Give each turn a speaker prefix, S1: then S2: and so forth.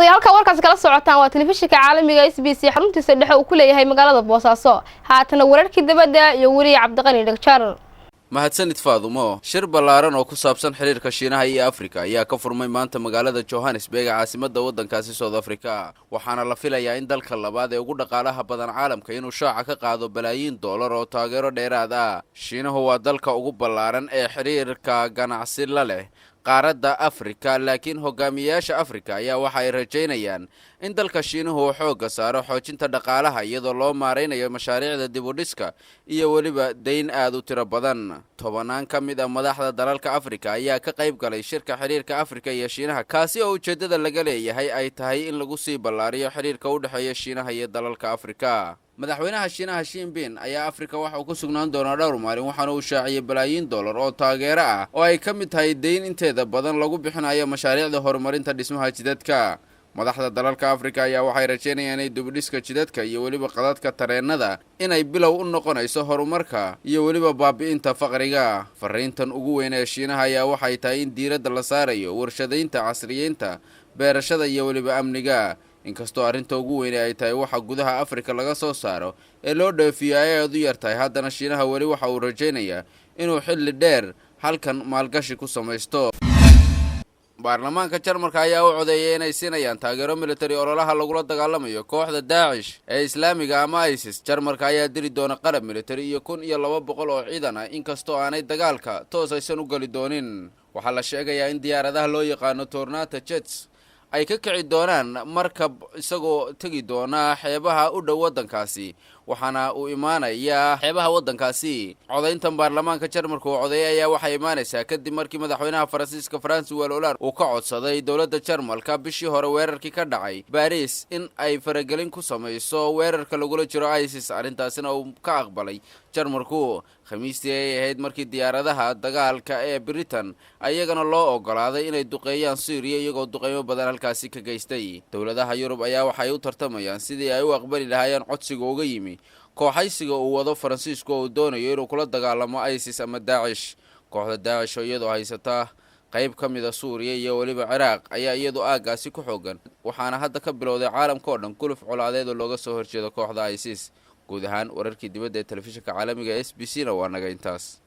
S1: daawadayaal halka warkaas kala socotaan waa telefishinka caalamiga SBC xaruntiisa dhexe uu ku leeyahay magaalada Boosaaso haatana wararkii dibadda iyo wariye Cabdiqani Dhagjaar
S2: mahadsanid Faadumo shir ballaaran oo ku saabsan xiriirka Shiinaha iyo Afrika ayaa ka furmay maanta magaalada Johannesburg caasimadda waddankaasi South Africa waxaana la filayaa in dalka labaad ee ugu dhaqaalaha badan caalamka inuu shaaca ka qaado balaayiin dollar oo taageero dheeraad ah Shiinahu waa dalka ugu ballaaran ee xiriirka ganacsi la leh qaaradda Afrika laakiin hogaamiyaasha Afrika ayaa waxa ay rajeynayaan in dalka Shiinuhu uu xoog saaro xoojinta dhaqaalaha iyadoo loo maareynayo mashaariicda dib u dhiska iyo waliba deyn aad u tiro badan tobanaan ka mid ah madaxda dalalka Afrika ayaa ka qayb galay shirka xiriirka Afrika iyo Shiinaha kaasi oo ujeedada laga leeyahay ay tahay in lagu sii ballaariyo xiriirka u dhaxeeya Shiinaha iyo dalalka Afrika madaxweynaha Shiinaha Xi Jinping ayaa Afrika waxa uu ku sugnaan doonaa dhowr maalin waxaana uu shaaciyay balaayiin dollar oo taageero ah oo ay ka mid tahay deyn inteeda badan lagu bixinayo mashaariicda horumarinta dhismaha jidadka madaxda dalalka Afrika ayaa waxay rajeynayaan inay dib u dhiska jidadka iyo waliba qadadka tareenada inay bilow u noqonayso horumarka iyo waliba baabi'inta faqriga fariintan ugu weyn ee Shiinaha ayaa waxay tahay in diiradda la saarayo warshadaynta casriyeynta beerashada iyo waliba amniga inkastoo arinta ugu weyn ay tahay waxa gudaha Afrika laga soo saaro ee loo dhoofiyo ay aad u yartahay haddana Shiinaha wali waxa uu rajeynayaa inuu xilli dheer halkan maalgashi ku samaysto baarlamaanka Jarmalka ayaa u codeeyay inay siinayaan taageero military ololaha lagula dagaalamayo kooxda Daesh ee Islaamiga ama ISIS Jarmalka ayaa diri doona qalab military iyo 1200 oo ciidan ah inkastoo aanay dagaalka toos aysan u gali doonin waxa la sheegayaa in diyaaradaha loo yaqaan Tornado jets ay ka kici doonaan markab isagoo tagi doona xeebaha u dhow waddankaasi waxaana uu imaanayaa xeebaha waddankaasi codeyntan baarlamaanka Jarmalka oo codeeyay ayaa waxay imaanaysaa kadib markii madaxweynaha Faransiiska François Hollande uu ka codsaday dawladda Jarmalka bishii hore weerarkii ka dhacay Paris in ay faragelin ku sameeyso weerarka lagula jiro ISIS arintaasina uu ka aqbalay Jarmalku khamiistii ay ahayd markii diyaaradaha dagaalka ee Britain ayagana loo ogolaaday inay duqeeyaan Syria iyagoo duqeymo badan halkaasi ka geystay dawladaha Yurub ayaa waxay u tartamayaan sidii ay u aqbali lahaayeen codsiga uga yimi kooxaysiga uu wado Faransiisku oo doonayo inuu kula dagaalamo ISIS ama Daesh kooxda Daesh oo iyadoo haysata qayb ka mid ah Suuriya iyo waliba Ciraaq ayaa iyadoo aagaasi ku xoogan waxaana hadda ka bilowday caalamka oo dhan kuluf colaadeed oo looga soo horjeedo kooxda ISIS guud ahaan wararkii dibadda ee telefishinka caalamiga SBC na waa naga intaas